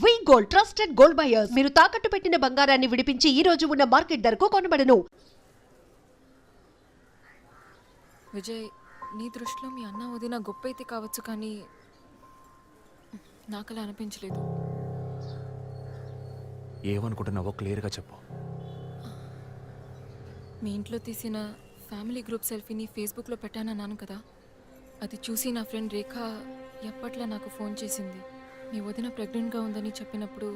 వి gold trusted gold buyers మీరు తాకట్టు పెట్టిన బంగారాన్ని విడిపించి ఈ రోజు ఉన్న మార్కెట్ ధరకు కొనబడను. విజయ్, నీ దృష్టిలో మీ అన్న వదిన గొప్ప అయితే కావచ్చు, కానీ నాకు అలా అనిపించలేదు. ఏమనుకుంటున్నావో క్లియర్గా చెప్పు. మీ ఇంట్లో తీసిన ఫ్యామిలీ గ్రూప్ సెల్ఫీని ఫేస్బుక్లో పెట్టానన్నాను కదా, అది చూసి నా ఫ్రెండ్ రేఖ ఎప్పట్లా నాకు ఫోన్ చేసింది. మీ వదిన ప్రెగ్నెంట్గా ఉందని చెప్పినప్పుడు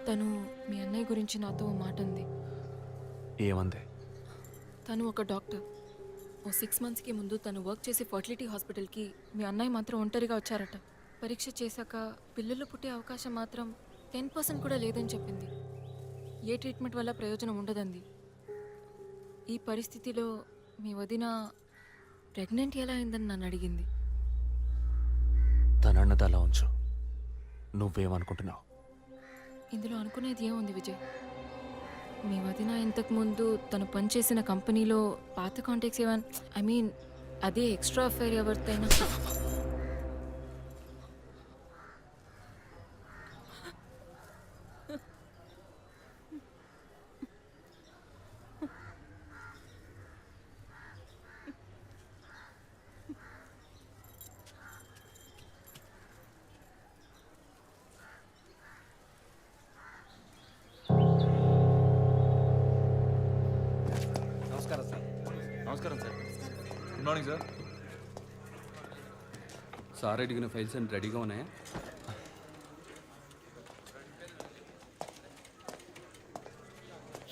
తను మీ అన్నయ్య గురించి నాతో ఓ మాట అంది. ఏమంది? తను ఒక డాక్టర్. ఓ 6 monthsకి ముందు తను వర్క్ చేసే ఫర్టిలిటీ హాస్పిటల్కి మీ అన్నయ్య మాత్రం ఒంటరిగా వచ్చారట. పరీక్ష చేశాక పిల్లలు పుట్టే అవకాశం మాత్రం 10% కూడా లేదని చెప్పింది. ఏ ట్రీట్మెంట్ వల్ల ప్రయోజనం ఉండదంది. ఈ పరిస్థితిలో మీ వదిన ప్రెగ్నెంట్ ఎలా అయిందని నన్ను అడిగింది. తనన్నది అలా ఉంచు. నువ్వేమనుకుంటున్నావు? ఇందులో అనుకునేది ఏముంది విజయ్? మీ వదిన ఇంతకుముందు తను పనిచేసిన కంపెనీలో పాత కాంటాక్ట్స్ ఏమైనా అదే ఎక్స్ట్రా అఫైర్ ఎవరితైనా నమస్కారం sir. Good morning sir. Sir అడిగిన ఫైల్స్ అన్ని రెడీగా ఉన్నాయా?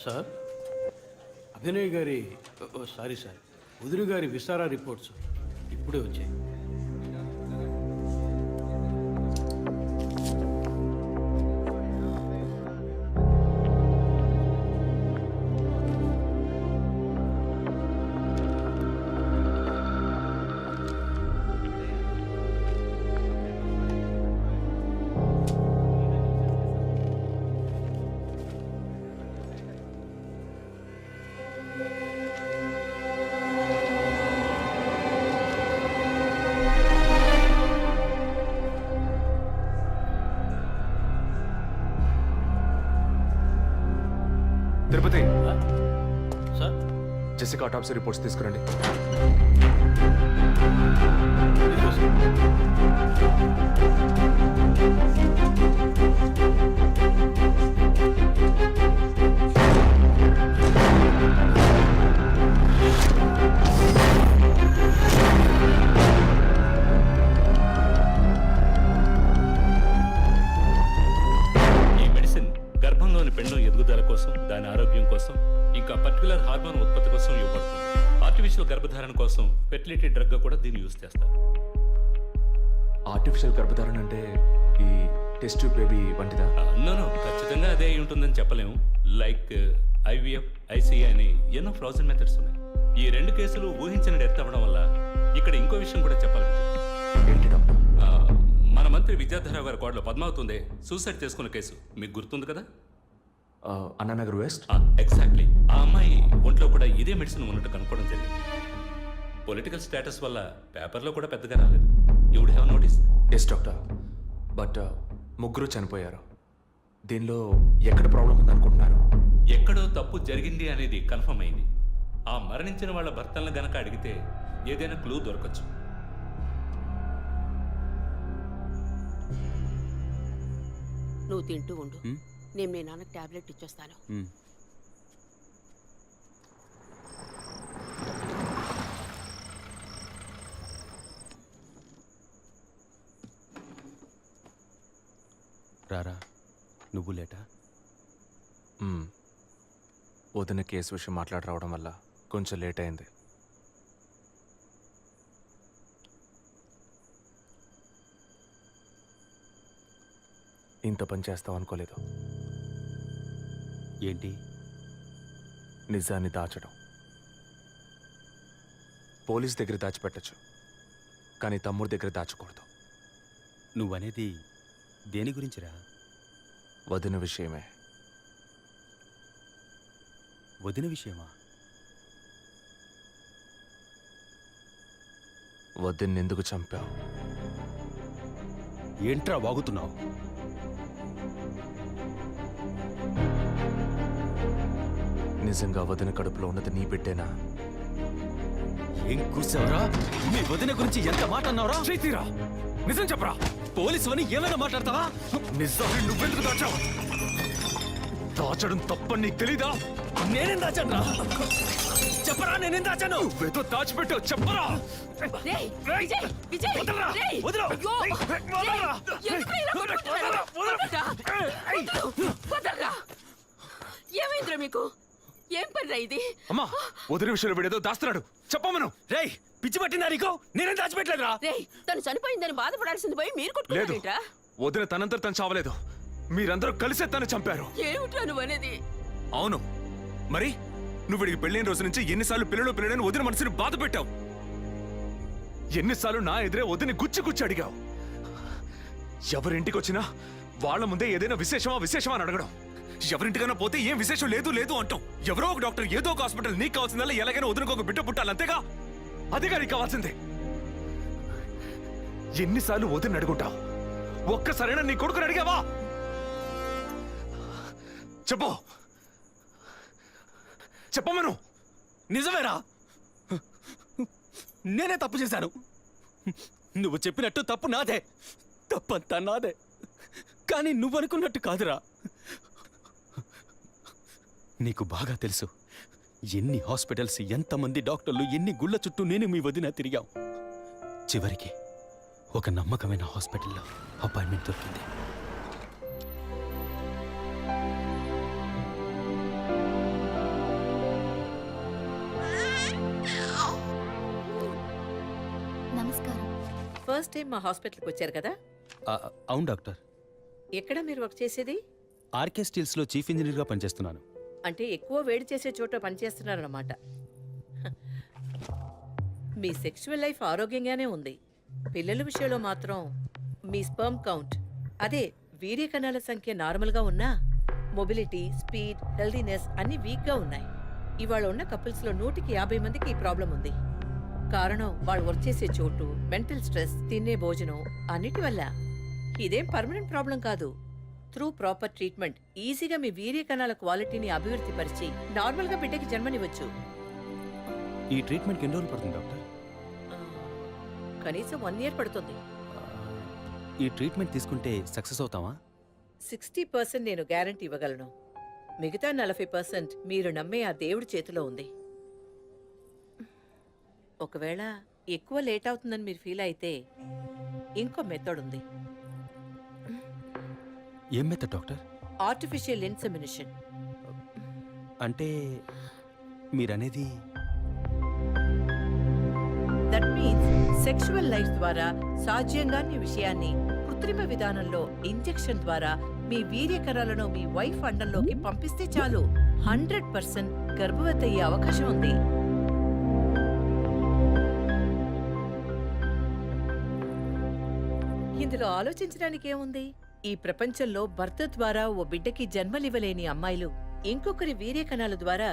సార్, అభినయ్ గారి సారీ సార్, వదిన గారి విసారా రిపోర్ట్స్ ఇప్పుడే వచ్చాయి. తిరుపతి, సార్, జెసికా ఆటాప్సీ రిపోర్ట్స్ తీసుకురండి. పెన్ను ఎదుగుదల కోసం, దాని ఆరోగ్యం కోసం, ఇంకా పర్టికులర్ హార్మోన్ ఉత్పత్తి కోసం ఇవ్వబడుతుంది. ఆర్టిఫిషియల్ గర్భధారణ కోసం ఫెర్టిలిటీ డ్రగ్గా కూడా దీన్ని యూజ్ చేస్తారు. ఆర్టిఫిషియల్ గర్భధారణ అంటే ఈ టెస్ట్ ట్యూబ్ బేబీ వంటిదా? నో, ఖచ్చితంగా అదే అయి ఉంటుందని చెప్పలేము. లైక్ IVF, ICI అని ఎన్నో ఫ్రోజన్ మెథడ్స్ ఉన్నాయి. ఈ 2 కేసులు ఊహించిన డెత్ అవ్వడం వల్ల ఇక్కడ ఇంకో విషయం కూడా చెప్పాలి. ఏంటి డాక్టర్? మన మంత్రి విద్యాధరరావు గారి కోడలో పద్మావతి సూసైడ్ చేసుకున్న కేసు మీకు గుర్తుంది కదా? అన్నానగర్ వెస్ట్. ఎగ్జాక్ట్లీ. ఆ అమ్మాయి ఒంట్లో కూడా ఇదే మెడిసిన్ ఉన్నట్టు కనుక్కోవడం జరిగింది. పొలిటికల్ స్టేటస్ వల్ల పేపర్లో కూడా పెద్దగా రాలేదు. You would have notice. Yes doctor, but ముగ్గురు చనిపోయారు. దీనిలో ఎక్కడ ప్రాబ్లం ఉందనుకుంటున్నారు? ఎక్కడో తప్పు జరిగింది అనేది కన్ఫర్మ్ అయింది. ఆ మరణించిన వాళ్ళ భర్తలను గనక అడిగితే ఏదైనా క్లూ దొరకచ్చు. నువ్వు తింటూ ఉండు, నేను మీ నాన్నకు టాబ్లెట్ ఇచ్చొస్తాను. రారా, నువ్వు లేటా? వదిన కేసు విషయం మాట్లాడి రావడం వల్ల కొంచెం లేట్ అయింది. ఇంత పని చేస్తావు అనుకోలేదు. ఏంటి? నిజాన్ని దాచడం. పోలీస్ దగ్గర దాచిపెట్టచ్చు, కానీ తమ్ముడి దగ్గర దాచకూడదు. నువ్వనేది దేని గురించిరా? వదిన విషయమే. వదిన విషయమా? వదిన్ని ఎందుకు చంపావు? ఏంట్రా వాగుతున్నావు? నిజంగా వదిన కడుపులో ఉన్నది నీ బిడ్డేనా? ఏం కూర్చావరా? నీ వదిన గురించి ఎంత మాట అన్నావురా? చైతీరా, నిజం చెప్పరా. పోలీసు అని ఏమైనా మాట్లాడతావా? నిజాన్ని నువ్వెందుకు దాచావు? దాచడం తప్పని నీకు తెలీదా? నేనేం దాచాను? చెప్పరా, నేనేం దాచాను? నువ్వేదో దాచిపెట్టావు, చెప్పరా. రేయ్, విజయ్, విజయ్, వదలరా, రేయ్, వదలు. అయ్యో, వదలరా. ఎందుకు ఇలా కొట్టుకుంటున్నారు? వదలరా, వదలరా. ఏమైందిరా మీకు? ఏం పనిరా ఇది? అమ్మా, వదిన విషయంలో వీడేదో దాస్తున్నాడు, చెప్పమను. రేయ్, పిచ్చి పట్టిందా నీకు? నేనేం దాచిపెట్టలేదురా. రేయ్, తను చనిపోయిందని బాధపడాల్సింది పోయి మీరు లేదు, కొట్టుకుంటారేంట్రా? వదిన తనంతట తను చావలేదు. మీరందరూ కలిసే తను చంపారు. ఏమిట్రా నువ్వు అనేది? అవును, మరి నువ్వు వీడికి పెళ్ళైన రోజు నుంచి ఎన్నిసార్లు పిల్లడని వదిన మనసుని బాధ పెట్టావు? ఎన్నిసార్లు నా ఎదురే వదిని గుచ్చి అడిగావు? ఎవరింటికి వచ్చినా వాళ్ళ ముందే ఏదైనా విశేషమా అని అడగడం. ఎవరింటికైనా పోతే ఏం విశేషం లేదు అంటాం. ఎవరో ఒక డాక్టర్, ఏదో ఒక హాస్పిటల్, నీకు కావాల్సిందల్లా ఎలాగైనా వదినకు ఒక బిడ్డ పుట్టాలి, అంతేగా? అదేగా నీకు కావాల్సిందే. ఎన్నిసార్లు వదిన అడుగుంటావు? ఒక్కసారైనా నీ కొడుకుని అడిగావా? చెప్పమను. నిజమేరా, నేనే తప్పు చేశాను. నువ్వు చెప్పినట్టు తప్పు నాదే, తప్పంతా నాదే. కానీ నువ్వు అనుకున్నట్టు కాదురా. నీకు బాగా తెలుసు ఎన్ని హాస్పిటల్స్, ఎంతమంది డాక్టర్లు, ఎన్ని గుళ్ళ చుట్టూ నేను మీ వదిన తిరిగాం. చివరికి ఒక నమ్మకమైన హాస్పిటల్లో అపాయింట్మెంట్ దొరికింది. నమస్కారం. ఫస్ట్ టైం మా హాస్పిటల్కి వచ్చారు కదా? అవును డాక్టర్. ఎక్కడ మీరు వర్క్ చేసేది? ఆర్కే స్టీల్స్లో చీఫ్ ఇంజనీర్గా పనిచేస్తున్నాను. అంటే ఎక్కువ వేడి చేసే చోట పనిచేస్తున్నారన్నమాట. మీ సెక్షువల్ లైఫ్ ఆరోగ్యంగానే ఉంది. పిల్లల విషయంలో మాత్రం మీ స్పర్మ్ కౌంట్, అదే వీర్య కణాల సంఖ్య నార్మల్గా ఉన్నా మొబిలిటీ, స్పీడ్, హెల్దీనెస్ అన్ని వీక్గా ఉన్నాయి. ఇవాళ ఉన్న కపుల్స్లో 150 మందికి ఈ ప్రాబ్లం ఉంది. కారణం వాళ్ళు వర్క్ చేసే చోటు, మెంటల్ స్ట్రెస్, తినే భోజనం అన్నిటి వల్ల. ఇదేం పర్మనెంట్ ప్రాబ్లం కాదు. త్రూ ప్రాపర్ ట్రీట్మెంట్ ఈజీగా మీ వీర్య కణాల క్వాలిటీని అభివృద్ధి పరిచి నార్మల్గా బిడ్డకి జన్మనివ్వచ్చు. ఈ ట్రీట్మెంట్కి ఎన్ని రోజులు పడుతుంది డాక్టర్? కనీసం 1 year పడుతుంది. ఈ ట్రీట్మెంట్ తీసుకుంటే సక్సెస్ అవుతావా? 60% నేను గ్యారంటీ ఇవ్వగలను. మిగతా 40% మీరు నమ్మే ఆ దేవుడి చేతిలో ఉంది. ఒకవేళ ఎక్కువ లేట్ అవుతుందని మీరు ఫీల్ అయితే ఇంకో మెథడ్ ఉంది. ఏం మెథడ్ డాక్టర్? Artificial insemination. అంటే మీరనేది? దట్ మీన్స్ సెక్షువల్ లైఫ్ ద్వారా సాధ్యంగాని విషయాన్ని కృత్రిమ విధానంలో ఇంజెక్షన్ ద్వారా మీ వీర్యకణాలను మీ వైఫ్ అండంలోకి పంపిస్తే చాలు 100% గర్భవతి అయ్యే అవకాశం ఉంది. ఇందులో ఆలోచించడానికి ఏముంది? ఈ ప్రపంచంలో భర్త ద్వారా ఓ బిడ్డకి జన్మలివ్వలేని అమ్మాయిలు ఇంకొకరి వీర్యకణాల ద్వారా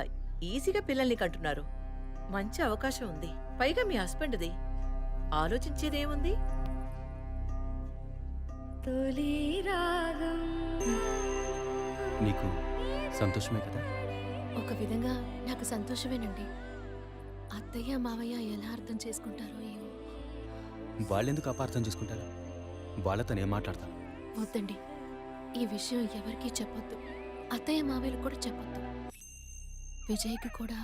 ఈజీగా పిల్లల్ని కంటున్నారు. మంచి అవకాశం ఉంది. పైగా మీ హస్బెండ్ది. ఆలోచించేదేముంది? నీకు సంతోషమే కదా? ఒక విధంగా నాకు సంతోషమేనండి. అత్తయ్య మావయ్య ఎలా అర్థం చేసుకుంటారో ఏమో. వాళ్ళెందుకు అపార్థం చేసుకుంటారు? వాళ్ళతో నేను మాట్లాడతాను. వద్దండి, ఈ విషయం ఎవరికీ చెప్పొద్దు. అత్తయ్య మావయ్యలు కూడా చెప్పొద్దు. విజయ్కి కూడా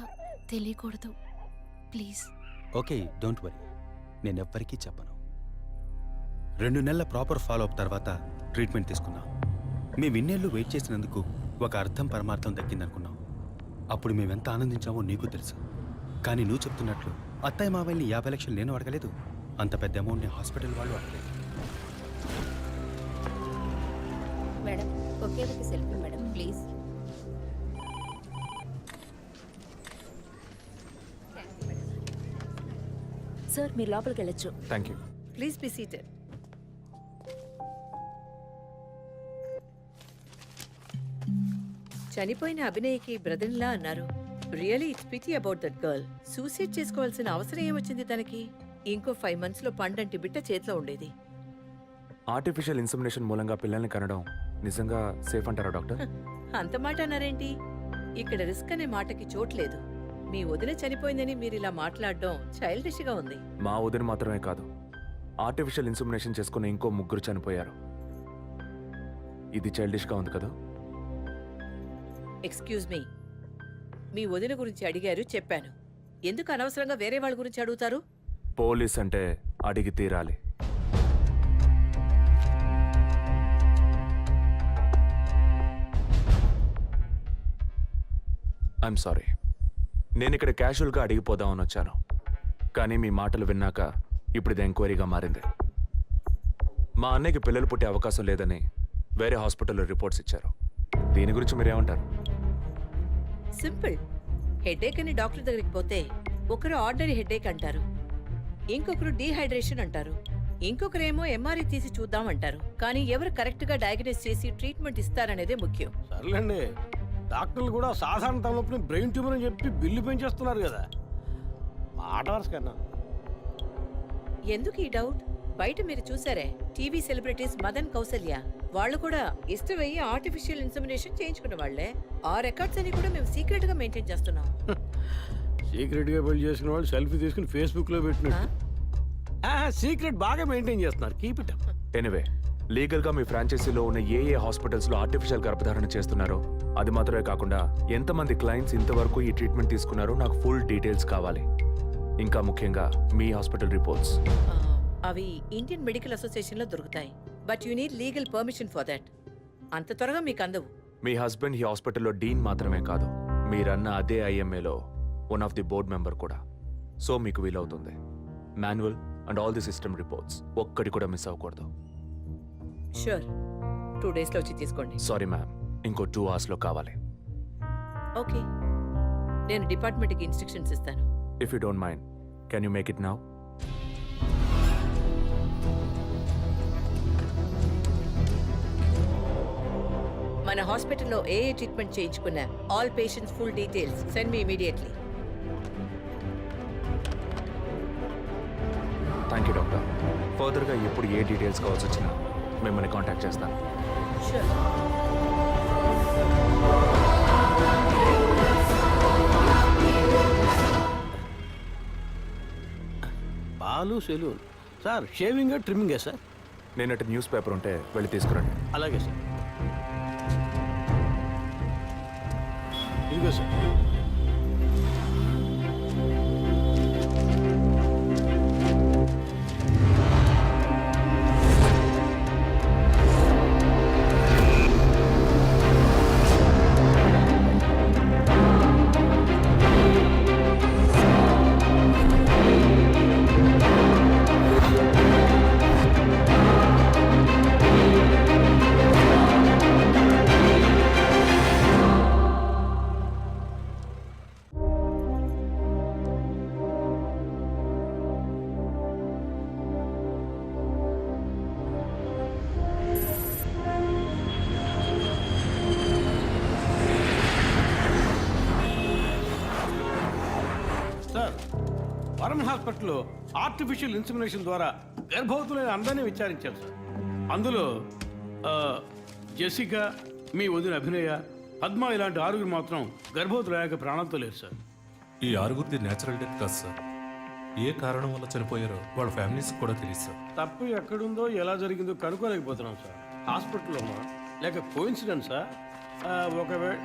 తెలియకూడదు, ప్లీజ్. ఓకే, డోంట్ వరీ, నేనెవ్వరికీ చెప్పను. 2 నెలల ప్రాపర్ ఫాలో అప్ తర్వాత ట్రీట్మెంట్ తీసుకున్నాం. మేము ఇన్నేళ్ళు వెయిట్ చేసినందుకు ఒక అర్థం పరమార్థం దక్కిందనుకున్నాం. అప్పుడు మేమెంత ఆనందించామో నీకు తెలుసు. కానీ నువ్వు చెప్తున్నట్లు అత్తయ్య మావయ్యని 50 లక్షలు నేను అడగలేదు, అంత పెద్ద అమౌంట్ని హాస్పిటల్ వాళ్ళు అడగలేదు. మేడం, ఒకే ఒక సెల్ఫీ మేడం, ప్లీజ్. సార్, మీరు లోపలికి వెళ్ళొచ్చు. Thank you. Please be seated. చనిపోయిన అభినయకి బ్రదర్లా అన్నారు. Really it's pity about that girl. Suicide చేసుకోవాల్సిన అవసరం ఏమొచ్చింది తనకి? ఇంకో 5 months లో పండంటి బిడ్డ చేతిలో ఉండేది. ఆర్టిఫిషియల్ ఇన్సెమినేషన్ మూలంగా పిల్లల్ని కనడం నిజంగా సేఫ్ అంటారా డాక్టర్? అంత మాట అన్నారేంటి? ఇక్కడ రిస్క్ అనే మాటకి చోట్లేదు. మీ వదిన చనిపోయిందని మీరు ఇలా మాట్లాడడం చైల్డిష్ గా ఉంది. మా వదిన మాత్రమే కాదు, ఆర్టిఫిషియల్ ఇన్సమినేషన్ చేసుకున్న ఇంకో 3 చనిపోయారు. ఇది చైల్డిష్గా ఉంది కదా? ఎక్స్క్యూజ్ మీ, మీ వదిన గురించి అడిగారు, చెప్పాను. ఎందుకు అనవసరంగా వేరే వాళ్ళ గురించి అడుగుతారు? పోలీస్ అంటే అడిగి తీరాలి. ఐఎమ్ సారీ, నేను ఇక్కడ క్యాజువల్గా అడిగిపోదామని వచ్చాను. కానీ మీ మాటలు విన్నాక ఇప్పుడు ఇది ఎంక్వైరీగా మారింది. మా అన్నయ్యకి పిల్లలు పుట్టే అవకాశం లేదని వేరే హాస్పిటల్లో రిపోర్ట్స్ ఇచ్చారు. దీని గురించి మీరేమంటారు? సింపుల్. హెడేక్ అని డాక్టర్ దగ్గరికి పోతే ఒకరు ఆర్డినరీ హెడేక్ అంటారు, ఇంకొకరు డీహైడ్రేషన్ అంటారు, ఇంకొకరేమో ఎంఆర్ఐ తీసి చూద్దాం అంటారు. కానీ ఎవరు కరెక్ట్ గా డయాగ్నోస్ చేసి ట్రీట్మెంట్ ఇస్తారనేదే ముఖ్యం. సర్లేండి, డాక్టర్లు కూడా సాధారణ తలనొప్పిని బ్రెయిన్ ట్యూమర్ అని చెప్పి బిల్లు పెంచేస్తున్నారు కదా. మాట వరుస కన్నా. ఎందుకు ఈ డౌట్? బయట మీరు చూసారే, టీవీ సెలబ్రిటీస్ మదన్ కౌసల్య వాళ్ళు కూడా ఇష్టమయ్యి ఆర్టిఫిషియల్ ఇన్సమినేషన్ చేయించుకున్న వాళ్లే. ఆ రికార్డ్స్ అని కూడా మేము సీక్రెట్ గా మెయింటైన్ చేస్తున్నాం. సీక్రెట్ గా బిల్డ్ చేసిన వాళ్ళు సెల్ఫీ తీసుకుని ఫేస్బుక్ లో పెట్టినట్టు సీక్రెట్ బాగా మెయింటైన్ చేస్తున్నారు. Keep it up. ఎనివే, లీగల్గా మీ ఫ్రాంచైజీలో ఉన్న ఏ హాస్పిటల్స్లో ఆర్టిఫిషియల్ గర్భధారణ చేస్తున్నారో, అది మాత్రమే కాకుండా ఎంతమంది క్లయింట్స్ ఇంతవరకు ఈ ట్రీట్మెంట్ తీసుకున్నారో నాకు ఫుల్ డీటెయిల్స్ కావాలి. ఇంకా ముఖ్యంగా మీ హాస్పిటల్ రిపోర్ట్స్. అవి ఇండియన్ మెడికల్ అసోసియేషన్ లో దొరుకుతాయి. But you need legal permission for that. అంత త్వరగా మీకు అందవు. మీ హస్బెండ్ ఈ హాస్పిటల్లో డీన్ మాత్రమే కాదు, మీరన్న అదే ఐఎంఏలో one of the board member కూడా. సో మీకు వీలవుతుంది. Manual and all the system reports ఒక్కటి కూడా మిస్ అవ్వకూడదు. షూర్, 2 days లో వచ్చి తీసుకోండి. సారీ మ్యామ్, ఇంకో 2 hours లో కావాలి. ఓకే, నేను డిపార్ట్మెంట్కి ఇన్స్ట్రక్షన్స్ ఇస్తాను. If you don't mind, can you make it now? మన హాస్పిటల్లో ఏ ట్రీట్మెంట్ చేయించుకున్నా all patients full details send me immediately. Thank you doctor. ఫర్దర్గా ఎప్పుడు ఏ డీటెయిల్స్ కావాల్సి వచ్చినా మిమ్మల్ని కాంటాక్ట్ చేస్తాను. Sure. Balu salon sir. Shaving ట్రిమ్మింగే సార్? నేనటి న్యూస్ పేపర్ ఉంటే వెళ్ళి తీసుకురండి. అలాగే సార్. ఇదిగో సార్. వరం హాస్పిటల్లో ఆర్టిఫిషియల్ ఇన్సమినేషన్ ద్వారా గర్భవతులైన అందరినీ విచారించారు సార్. అందులో జెసికా, మీ వదిన అభినయ, పద్మ ఇలాంటి 6 మాత్రం గర్భవతులయ్యాక ప్రాణాలతో లేరు సార్. ఈ 6 నేచురల్ డెత్ కాదు సార్. ఏ కారణం వల్ల చనిపోయారో వాళ్ళ ఫ్యామిలీస్ కూడా తెలియదు సార్. తప్పు ఎక్కడుందో ఎలా జరిగిందో కనుక్కోలేకపోతున్నాం సార్. హాస్పిటల్లోనా లేక కోఇన్సిడెన్సా? ఒకవేళ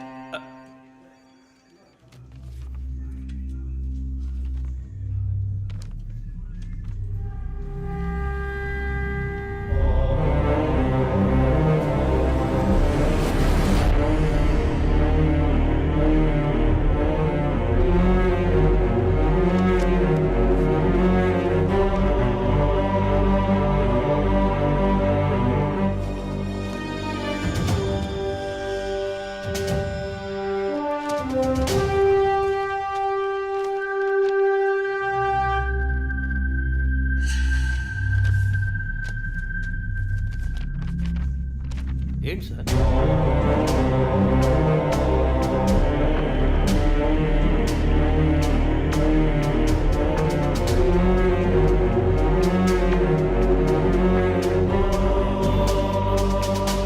ఏంటి సార్?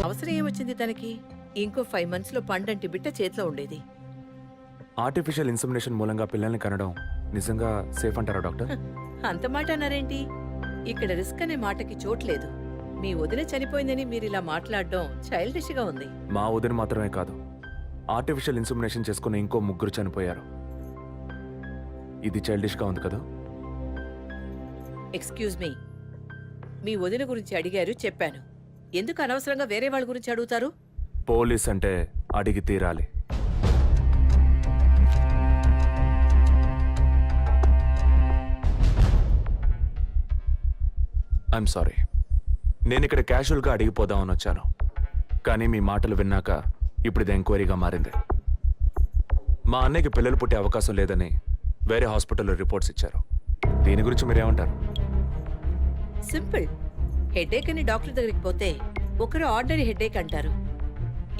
అవసరం ఏమొచ్చింది తనకి? ఇంకో 5 months లో పండంటి బిడ్డ చేతిలో ఉండేది. ఆర్టిఫిషియల్ ఇన్సమినేషన్ మూలంగా పిల్లల్ని కనడం నిజంగా సేఫ్ అంటారా డాక్టర్? అంత మాట అన్నారేంటి? ఇక్కడ రిస్క్ అనే మాటకి చోట్లేదు. మీ వదిన చనిపోయిందని మీరు ఇలా మాట్లాడడం చైల్డిష్ గా ఉంది. మా వదిన మాత్రమే కాదు, ఆర్టిఫిషియల్ ఇన్సమినేషన్ చేసుకున్న ఇంకో 3 చనిపోయారు. ఇది చైల్డిష్గా ఉంది కదా? ఎక్స్క్యూజ్ మీ, మీ వదిన గురించి అడిగారు, చెప్పాను. ఎందుకు అనవసరంగా వేరే వాళ్ళ గురించి అడుగుతారు? పోలీస్ అంటే అడిగి తీరాలి. ఐఎమ్ సారీ, నేను ఇక్కడ క్యాజువల్గా అడిగిపోదామని వచ్చాను. కానీ మీ మాటలు విన్నాక ఇప్పుడు ఇది ఎంక్వైరీగా మారింది. మా అన్నయ్యకి పిల్లలు పుట్టే అవకాశం లేదని వేరే హాస్పిటల్లో రిపోర్ట్స్ ఇచ్చారు. దీని గురించి మీరేమంటారు? సింపుల్. హెడేక్ అని డాక్టర్ దగ్గరికి పోతే ఒకరు ఆర్డినరీ హెడేక్ అంటారు,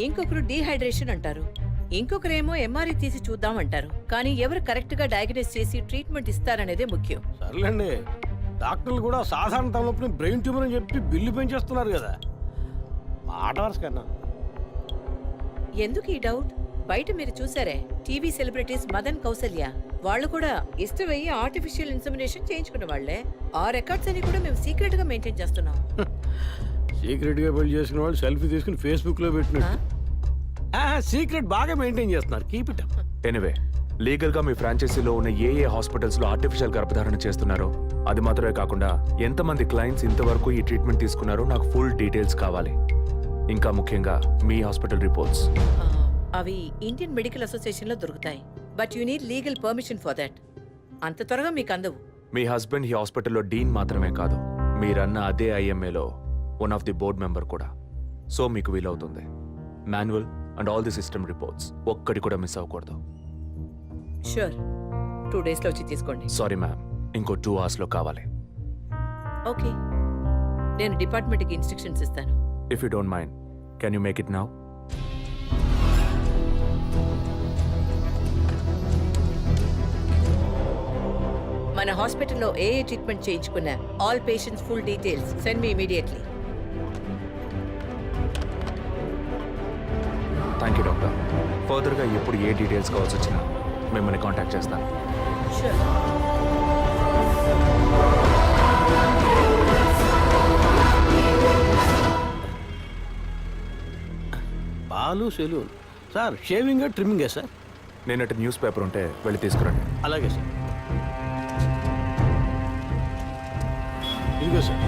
ఇంకొకరు డీహైడ్రేషన్ అంటారు, ఇంకొకరేమో ఎంఆర్ఐ తీసి చూద్దాం అంటారు. కానీ ఎవరు కరెక్ట్ గా డయాగ్నోస్ చేసి ట్రీట్మెంట్ ఇస్తారనేదే ముఖ్యం. సర్లేండి, డాక్టర్లు కూడా సాధారణ తలనొప్పిని బ్రెయిన్ ట్యూమర్ అని చెప్పి బిల్లు పెంచేస్తున్నారు కదా. మాట వరుస కన్నా. ఎందుకు ఈ డౌట్? బయట మీరు చూసారే, టీవీ సెలబ్రిటీస్ మదన్ కౌసల్య వాళ్ళు కూడా ఇష్టమయ్యి ఆర్టిఫిషియల్ ఇన్సమినేషన్ చేయించుకున్న వాళ్లే. ఆ రికార్డ్స్ అని కూడా మేము సీక్రెట్ గా మెయింటైన్ చేస్తున్నాం. సీక్రెట్ గా పెళ్లి చేసుకున్న వాళ్ళు సెల్ఫీ తీసుకుని ఫేస్బుక్ లో పెట్టినట్టు. సీక్రెట్ బాగా మెయింటైన్ చేస్తున్నారు. Keep it up. Anyway, legal గా మీ ఫ్రాంచైజీలో ఉన్న ఏ హాస్పిటల్స్ లో ఆర్టిఫిషియల్ గర్భధారణ చేస్తున్నారో, అది మాత్రమే కాకుండా ఎంతమంది క్లయింట్స్ ఇంతవరకు ఈ ట్రీట్మెంట్ తీసుకున్నారో నాకు ఫుల్ డీటెయిల్స్ కావాలి. ఇంకా ముఖ్యంగా మీ హాస్పిటల్ రిపోర్ట్స్. అవి ఇండియన్ మెడికల్ అసోసియేషన్ లో దొరుకుతాయి. But you need legal permission for that. అంత త్వరగా మీకు అందవు. మీ హస్బెండ్ ఈ హాస్పిటల్లో డీన్ మాత్రమే కాదు, మీరన్న అదే ఐఎంఏలో one of the board member కూడా. సో మీకు వీలవుతుంది. Manual and all the system reports ఒక్కటి కూడా మిస్ అవ్వకూడదు. షూర్, 2 days లో వచ్చి తీసుకోండి. సారీ మ్యామ్, ఇంకో 2 hours లో కావాలి. ఓకే, నేను డిపార్ట్మెంట్కి ఇన్స్ట్రక్షన్స్ ఇస్తాను. If you don't mind, can you make it now? మన హాస్పిటల్లో ఏ ట్రీట్మెంట్ చేయించుకున్నా all patients full details send me immediately. Thank you doctor. ఫర్దర్గా ఎప్పుడు ఏ డీటెయిల్స్ కావాల్సి వచ్చినా మిమ్మల్ని కాంటాక్ట్ చేస్తాను. Sure. Balu salon sir. Shaving ట్రిమ్మింగే సార్? నేనటి న్యూస్ పేపర్ ఉంటే వెళ్ళి తీసుకురండి. అలాగే సార్. ఇదిగో సార్.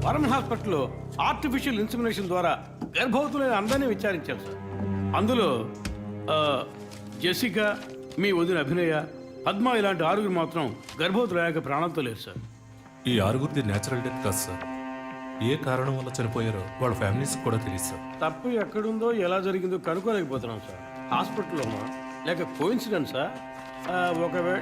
వరం హాస్పిటల్లో ఆర్టిఫిషియల్ ఇన్సమినేషన్ ద్వారా గర్భవతులైన అందరినీ విచారించారు సార్. అందులో జెసికా, మీ వదిన అభినయ, పద్మ ఇలాంటి 6 మాత్రం గర్భవతులయ్యాక ప్రాణాలతో లేరు సార్. ఈ 6 న్యాచురల్ డెత్ కాదు సార్. ఏ కారణం వల్ల చనిపోయారో వాళ్ళ ఫ్యామిలీస్ కూడా తెలియదు సార్. తప్పు ఎక్కడుందో ఎలా జరిగిందో కనుక్కోలేకపోతున్నాం సార్. హాస్పిటల్లోనా లేక కోఇన్సిడెన్సా? ఒకవేళ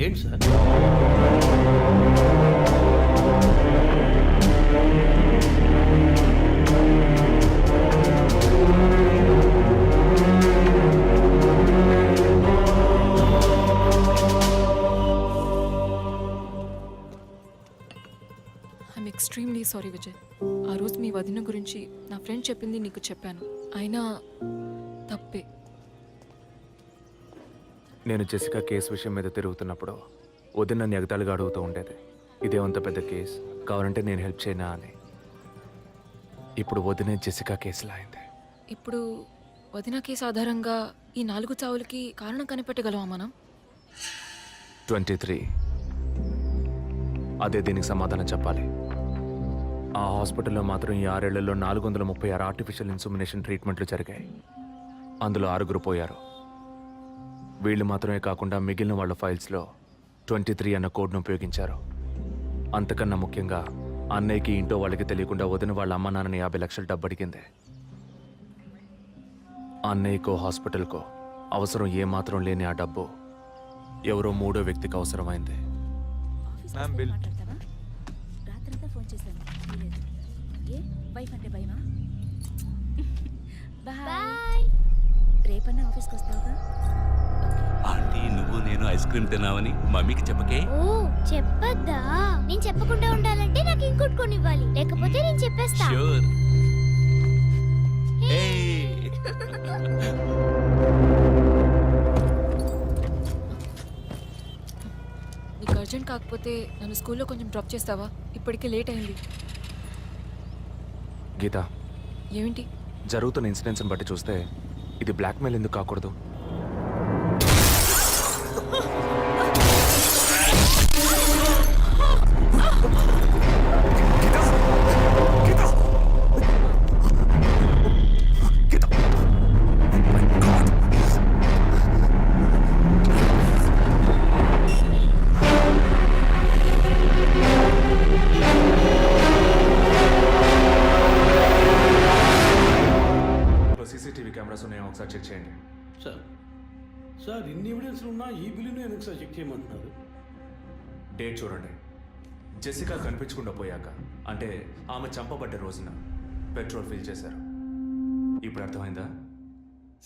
ఏంటి సార్? సారీ విజయ్. ఆ రోజు మీ వదిన గురించి నా ఫ్రెండ్ చెప్పింది నీకు చెప్పాను. అయినా తప్పే. నేను జెసికా కేసు విషయం మీద తిరుగుతున్నప్పుడు వదిన నన్ను ఎగతాళిగా అడుగుతూ ఉండేది, ఇదేమంత పెద్ద కేసు, కావాలంటే నేను హెల్ప్ చేయనా అని. ఇప్పుడు వదినే జెసికా కేసులా అయింది. ఇప్పుడు వదిన కేసు ఆధారంగా ఈ 4 చావులకి కారణం కనిపెట్టగలమా మనం? 23. అదే దీనికి సమాధానం చెప్పాలి. ఆ హాస్పిటల్లో మాత్రం ఈ 6 ఏళ్లలో 436 ఆర్టిఫిషియల్ ఇన్సుమినేషన్ ట్రీట్మెంట్లు జరిగాయి. అందులో 6 పోయారు. వీళ్ళు మాత్రమే కాకుండా మిగిలిన వాళ్ళ ఫైల్స్లో 23 అన్న కోడ్ను ఉపయోగించారు. అంతకన్నా ముఖ్యంగా అన్నయ్యకి ఇంట్లో వాళ్ళకి తెలియకుండా వదిన వాళ్ళ అమ్మ నాన్నని 50 లక్షలు డబ్బు అడిగింది. అన్నయ్యకో హాస్పిటల్కో అవసరం ఏమాత్రం లేని ఆ డబ్బు ఎవరో 3వ వ్యక్తికి అవసరమైంది. రాత్రంతా ఫోన్ చేశాను. ఏ వైఫ్ అంటే భయమా? బాయ్. రేపన్నా ఆఫీస్కి వస్తావుగా? ఆంటీ నువ్వు నేను ఐస్ క్రీమ్ తిన్నావని మమ్మీకి చెప్పకే. ఓ చెప్పద్దా? నేను చెప్పకుండా ఉండాలంటే నాకు ఇంకోటి కొనివ్వాలి, లేకపోతే నేను చెప్పేస్తా. ష్యూర్. నీకు అర్జెంట్ కాకపోతే నన్ను స్కూల్లో కొంచెం డ్రాప్ చేస్తావా? ఇప్పటికే లేట్ అయింది. గీత, ఏమిటి? జరుగుతున్న ఇన్సిడెంట్స్ని బట్టి చూస్తే ఇది బ్లాక్మెయిల్ ఎందుకు కాకూడదు? సీసీటీవీ కెమెరాస్ ఉన్నాయో ఒకసారి చెక్ చేయండి. సార్ ఇన్ని ఎవిడెన్స్ ఉన్నా ఈ బిల్లును ఎందుకు సార్ చెక్ చేయమంటున్నారు? డేట్ చూడండి. జెసికా కనిపించకుండా పోయాక, అంటే ఆమె చంపబడ్డ రోజున పెట్రోల్ ఫిల్ చేశారు. ఇప్పుడు అర్థమైందా?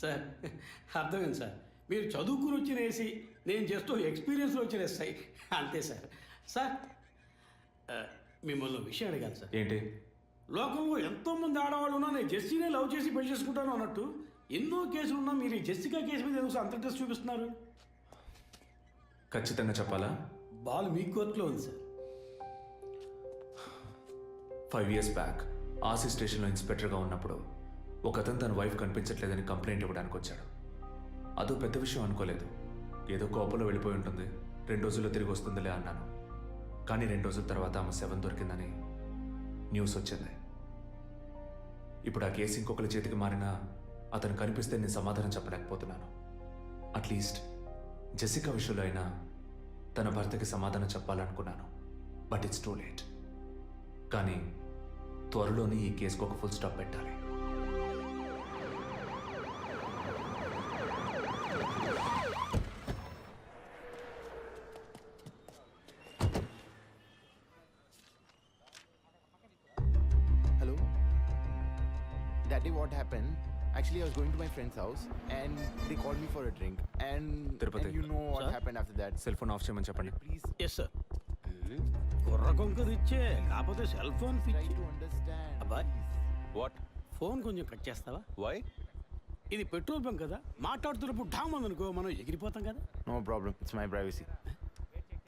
సార్ అర్థమైంది సార్. మీరు చదువుకుని వచ్చిన ఏసీ, నేను జస్ట్ ఎక్స్పీరియన్స్లో వచ్చిన ఎస్ఐ, అంతే సార్. సార్ మిమ్మల్ని విషయం అడిగాను సార్. ఏంటి? లోకంలో ఎంతోమంది ఆడవాళ్ళు ఉన్నా నేను జెస్సీనే లవ్ చేసి పెళ్లి చేసుకుంటాను అన్నట్టు ఎన్నో కేసులు ఉన్నా మీరు ఈ జెస్సికా కేసు మీద ఎందుకు అంత ఇంట్రెస్ట్ చూపిస్తున్నారు? ఖచ్చితంగా చెప్పాలా? బాల్ మీ కోర్టులో ఉంది సార్. 5 years బ్యాక్ ఆర్సీ స్టేషన్లో ఇన్స్పెక్టర్గా ఉన్నప్పుడు ఒకతను తన వైఫ్ కనిపించట్లేదని కంప్లైంట్ ఇవ్వడానికి వచ్చాడు. అదో పెద్ద విషయం అనుకోలేదు. ఏదో కోపంలో వెళ్ళిపోయి ఉంటుంది, 2 రోజుల్లో తిరిగి వస్తుందిలే అన్నాను. కానీ 2 రోజుల తర్వాత ఆమె శవం దొరికిందని న్యూస్ వచ్చింది. ఇప్పుడు ఆ కేసు ఇంకొకరి చేతికి మారినా అతను కనిపిస్తే నేను సమాధానం చెప్పలేకపోతున్నాను. అట్లీస్ట్ జెసికా విషయంలో అయినా తన భర్తకి సమాధానం చెప్పాలనుకున్నాను. But it's too late. కానీ త్వరలోనే ఈ కేసుకు ఒక ఫుల్ స్టాప్ పెట్టాలి. Hello? Daddy, what happened? Actually, I was going to my friend's house and they called me for a drink. And you know what happened after that. Cell phone off చేయమని చెప్పండి. Please yes sir. కుర్ర కొంకరు ఇచ్చే, కాకపోతే cell phone try పిచ్చి. to understand. అబ్బాయ్ what? Phone కొంచెం cut చేస్తావా? వై? ఇది పెట్రోల్ బంక్ కదా, మాట్లాడుతున్నప్పుడు ఢామ్ అనుకో మనం ఎగిరిపోతాం కదా. No problem. It's my privacy.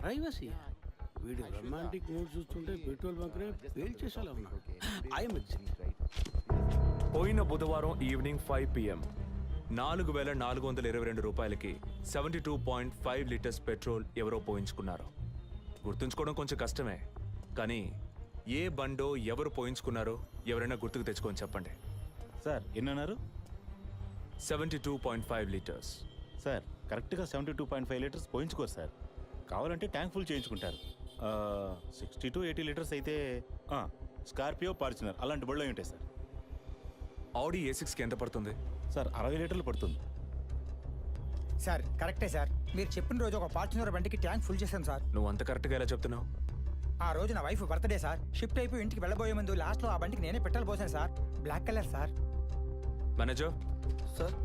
Privacy. వీడు రొమాంటిక్ మూడ్ చూస్తుంటే పెట్రోల్ బంక్ రే ఫెయిల్ చేసేలా ఉన్నాడు. ఐఎమ్ పోయిన బుధవారం ఈవినింగ్ 5 PM 4,422 రూపాయలకి 72.5 లీటర్స్ పెట్రోల్ ఎవరో పోయించుకున్నారు. గుర్తుంచుకోవడం కొంచెం కష్టమే, కానీ ఏ బండో ఎవరు పోయించుకున్నారో ఎవరైనా గుర్తుకు తెచ్చుకొని చెప్పండి. సార్ ఎన్నన్నారు? 72.5 లీటర్స్. సార్ కరెక్ట్గా 72.5 లీటర్స్ పోయించుకోరు సార్. కావాలంటే ట్యాంక్ ఫుల్ చేయించుకుంటారు. 60 to 80 లీటర్స్ అయితే స్కార్పియో, ఫార్చునర్ అలాంటి బళ్ళు ఉంటాయి సార్. ఆడి A6కి ఎంత పడుతుంది? సార్ 60 లీటర్లు పడుతుంది. సార్ కరెక్టే సార్. మీరు చెప్పిన రోజు ఒక ఫార్చునర్ బండికి ట్యాంక్ ఫుల్ చేశాను సార్. నువ్వు అంత కరెక్ట్గా ఎలా చెప్తున్నావు? ఆ రోజు నా వైఫ్ బర్త్డే సార్. షిఫ్ట్ అయిపోయి ఇంటికి వెళ్ళబోయే ముందు లాస్ట్లో ఆ బండికి నేనే పెట్రోల్ పోసాను sir. Black colour sir. Manager sir,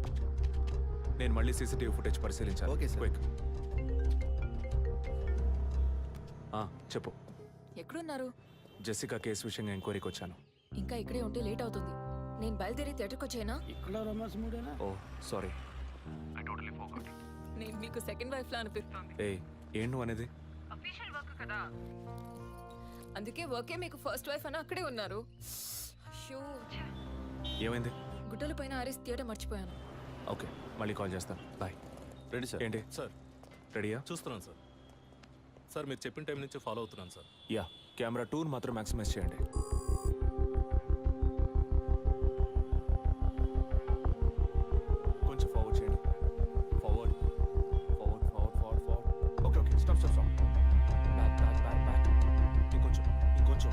నేను మళ్ళీ సీసీటీవీ ఫుటేజ్ పరిశీలించాను. Okay sir. క్విక్. చెప్పు. ఎక్కడున్నారు? జెసికా కేసు విషయంగా ఎంక్వైరీకి వచ్చాను. ఇంకా ఇక్కడే ఉంటే లేట్ అవుతుంది. నేను బయలుదేరి థియేటర్కి వచ్చేనా? ఇక్కడ రొమాన్స్ మూడేనా? ఓ సారీ. నేను మీకు సెకండ్ వైఫ్ లా అనిపిస్తుంది. ఏం నువ్వు అనేది? అందుకే వర్కే మీకు ఫస్ట్ వైఫ్ అని అక్కడే ఉన్నారు. అయ్యో, ఏమైంది? గుడ్డల పైన ఆరేసి థియేటర్ మర్చిపోయాను. ఓకే, మళ్ళీ కాల్ చేస్తాను. బాయ్. Ready sir. ఏంటి? సార్ రెడీయా? చూస్తున్నాను సార్. సార్ మీరు చెప్పిన టైం నుంచి ఫాలో అవుతున్నాను సార్. యా, కెమెరా 2 మాత్రం మ్యాక్సిమైజ్ చేయండి. కొంచెం ఫార్వర్డ్ చేయండి. Forward forward forward forward forward. Okay okay, stop stop stop. Back back back back. ఇంకొంచెం ఇంకొంచెం.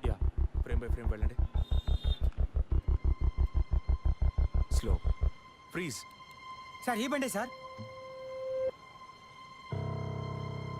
యా, ఫ్రేమ్ బై ఫ్రేమ్ వెళ్ళండి. స్లో. ఫ్రీజ్. సార్ ఈ బండి సార్